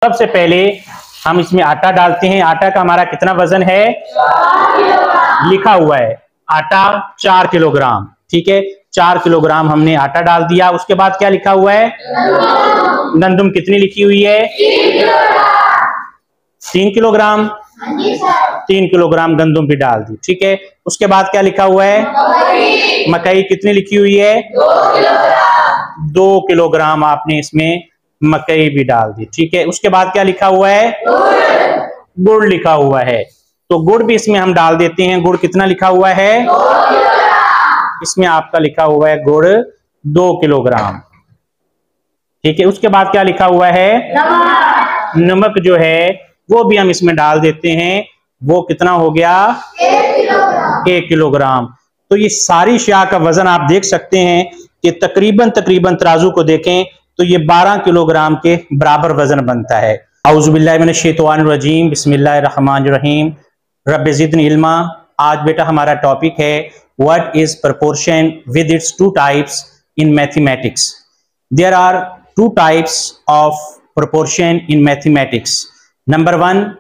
सबसे पहले हम इसमें आटा डालते हैं। आटा का हमारा कितना वजन है? लिखा हुआ है आटा 4 किलोग्राम। ठीक है, 4 किलोग्राम हमने आटा डाल दिया। उसके बाद क्या लिखा हुआ है? गंदम कितनी लिखी हुई है? 3 किलोग्राम। 3 किलोग्राम गंदम भी डाल दी। ठीक है, उसके बाद क्या लिखा हुआ है? मकई कितनी लिखी हुई है? 2 किलोग्राम आपने इसमें मकई भी डाल दी। ठीक है, उसके बाद क्या लिखा हुआ है? गुड़ लिखा हुआ है, तो गुड़ भी इसमें हम डाल देते हैं। गुड़ कितना लिखा हुआ है? इसमें आपका लिखा हुआ है गुड़ 2 किलोग्राम। ठीक है, उसके बाद क्या लिखा हुआ है? नमक जो है वो भी हम इसमें डाल देते हैं। वो कितना हो गया? 1 किलोग्राम। तो ये सारी अशिया का वजन आप देख सकते हैं कि तकरीबन तराजू को देखें तो ये 12 किलोग्राम के बराबर वजन बनता है। औज़ु बिल्लाहि मिनश शैतानिर रजीम, बिस्मिल्लाहिर रहमानिर रहीम, रब्बि ज़िदनी इल्मा। आज बेटा हमारा टॉपिक है what is proportion with its 2 types in mathematics. There are 2 types of proportion in mathematics. Number 1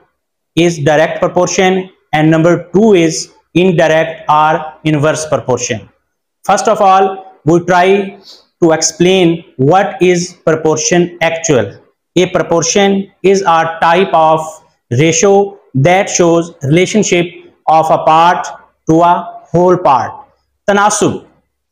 is direct proportion and number 2 is indirect or inverse proportion. First of all, we try to explain what is proportion actual. A proportion is a type of ratio that shows relationship of a part to a whole part. तनासुब,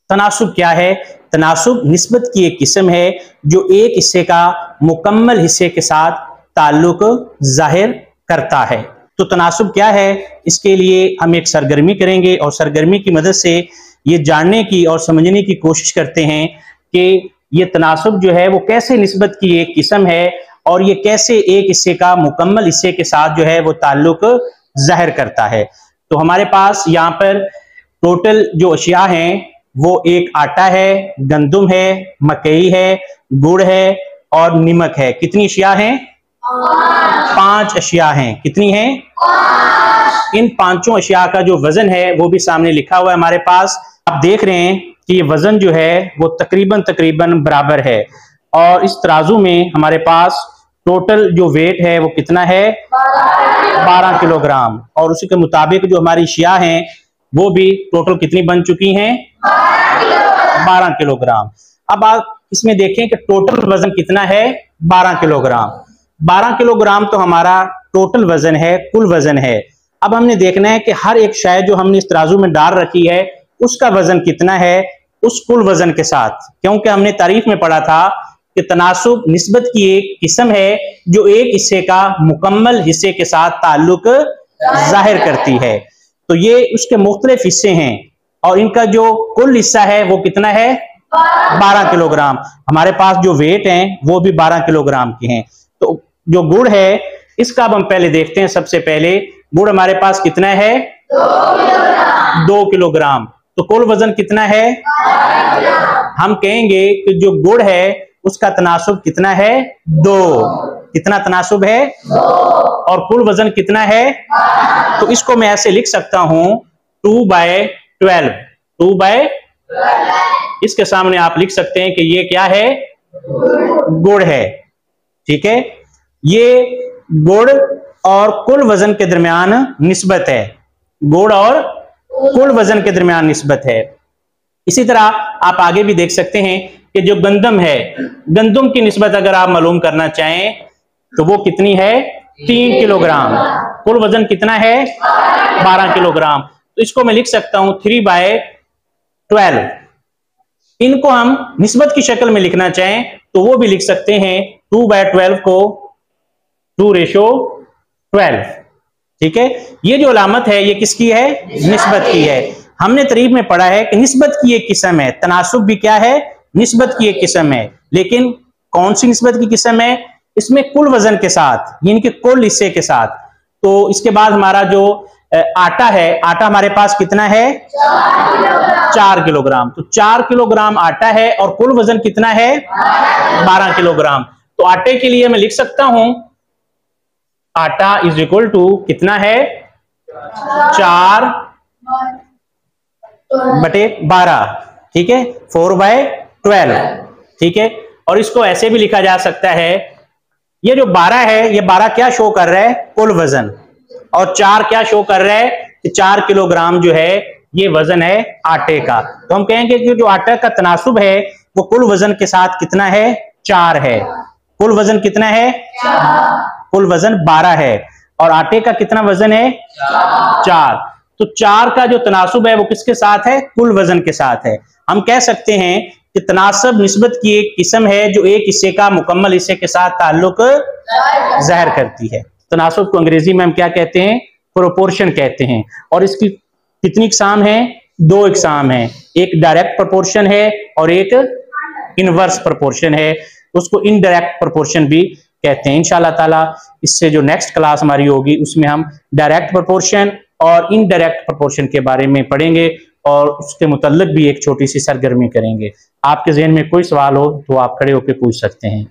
तनासुब क्या है? तनासुब निस्बत की एक किस्म है जो एक हिस्से का मुकम्मल हिस्से के साथ ताल्लुक जाहिर करता है। तो तनासुब क्या है, इसके लिए हम एक सरगर्मी करेंगे और सरगर्मी की मदद से ये जानने की और समझने की कोशिश करते हैं कि ये तनासुब जो है वो कैसे निस्बत की एक किस्म है और ये कैसे एक हिस्से का मुकम्मल हिस्से के साथ जो है वो ताल्लुक जाहिर करता है। तो हमारे पास यहाँ पर टोटल जो अशिया हैं वो एक आटा है, गंदम है, मकई है, गुड़ है और नमक है। कितनी अशिया हैं? 5 अशिया हैं। कितनी हैं? इन 5 अशिया का जो वजन है वो भी सामने लिखा हुआ है हमारे पास। आप देख रहे हैं कि ये वजन जो है वो तकरीबन बराबर है और इस तराजू में हमारे पास टोटल जो वेट है वो कितना है? 12 किलोग्राम। और उसी के मुताबिक जो हमारी अशिया हैं वो भी टोटल कितनी बन चुकी हैं? 12 किलोग्राम। अब आप इसमें देखें कि टोटल वजन कितना है? 12 किलोग्राम। 12 किलोग्राम तो हमारा टोटल वजन है, कुल वजन है। अब हमने देखना है कि हर एक शय जो हमने इस तराजू में डाल रखी है उसका वजन कितना है उस कुल वजन के साथ, क्योंकि हमने तारीफ में पढ़ा था कि तनासुब निस्बत की एक किस्म है जो एक हिस्से का मुकम्मल हिस्से के साथ ताल्लुक जाहिर करती है। तो ये उसके मुख्तलिफ हिस्से हैं और इनका जो कुल हिस्सा है वो कितना है? 12 किलोग्राम। हमारे पास जो वेट हैं वो भी 12 किलोग्राम के हैं। तो जो गुड़ है इसका अब हम पहले देखते हैं। सबसे पहले गुड़ हमारे पास कितना है? 2 किलोग्राम। तो कुल वजन कितना है? हम कहेंगे कि जो गुड़ है उसका तनासुब कितना है? 2। कितना तनासुब है? 2। और कुल वजन कितना है? तो इसको मैं ऐसे लिख सकता हूं 2/12। 2/12। इसके सामने आप लिख सकते हैं कि ये क्या है? गुड़ है। ठीक है, ये गुड़ और कुल वजन के दरमियान निस्बत है। गुड़ और कुल वजन के दरमियान निस्बत है। इसी तरह आप आगे भी देख सकते हैं कि जो गंदम है, गंदम की निस्बत अगर आप मालूम करना चाहें तो वो कितनी है? 3 किलोग्राम। कुल वजन कितना है? 12 किलोग्राम। तो इसको मैं लिख सकता हूं 3/12। इनको हम निस्बत की शक्ल में लिखना चाहें तो वो भी लिख सकते हैं 2/12 को 2:12। ठीक है, ये जो अलामत है ये किसकी है? निस्बत की है। हमने तरीब में पढ़ा है कि निस्बत की एक किस्म है, तनासुब भी क्या है? निस्बत की एक किस्म है। लेकिन कौन सी निस्बत की किस्म है? इसमें कुल वजन के साथ, यानी कि कुल हिस्से के साथ। तो इसके बाद हमारा जो आटा है, आटा हमारे पास कितना है? 4 किलोग्राम। तो 4 किलोग्राम आटा है और कुल वजन कितना है? 12 किलोग्राम। तो आटे के लिए मैं लिख सकता हूं आटा इज इक्वल टू कितना है? 4/12। ठीक है, 4/12। ठीक है, और इसको ऐसे भी लिखा जा सकता है ये जो 12 है, ये 12 क्या शो कर रहा है? कुल वजन। और 4 क्या शो कर रहा है? कि 4 किलोग्राम जो है ये वजन है आटे का। तो हम कहेंगे कि जो आटे का तनासुब है वो कुल वजन के साथ कितना है? 4 है। कुल वजन कितना है? 4। कुल वजन 12 है और आटे का कितना वजन है? 4। तो 4 का जो तनासुब है वो किसके साथ है? कुल वजन के साथ है। हम कह सकते हैं कि तनासब निस्बत की एक किस्म है जो एक हिस्से का मुकम्मल हिस्से के साथ ताल्लुक ज़ाहिर करती है। तनासुब को अंग्रेजी में हम क्या कहते हैं? प्रोपोर्शन कहते हैं। और इसकी कितनी इकसाम है? 2 इकसाम है। एक डायरेक्ट प्रोपोर्शन है और एक इनवर्स प्रोपोर्शन है। उसको इनडायरेक्ट प्रोपोर्शन भी कहते हैं। इंशाल्लाह ताला इससे जो नेक्स्ट क्लास हमारी होगी उसमें हम डायरेक्ट प्रोपोर्शन और इनडायरेक्ट प्रोपोर्शन के बारे में पढ़ेंगे और उसके मुतल्लिक भी एक छोटी सी सरगर्मी करेंगे। आपके ज़हन में कोई सवाल हो तो आप खड़े होकर पूछ सकते हैं।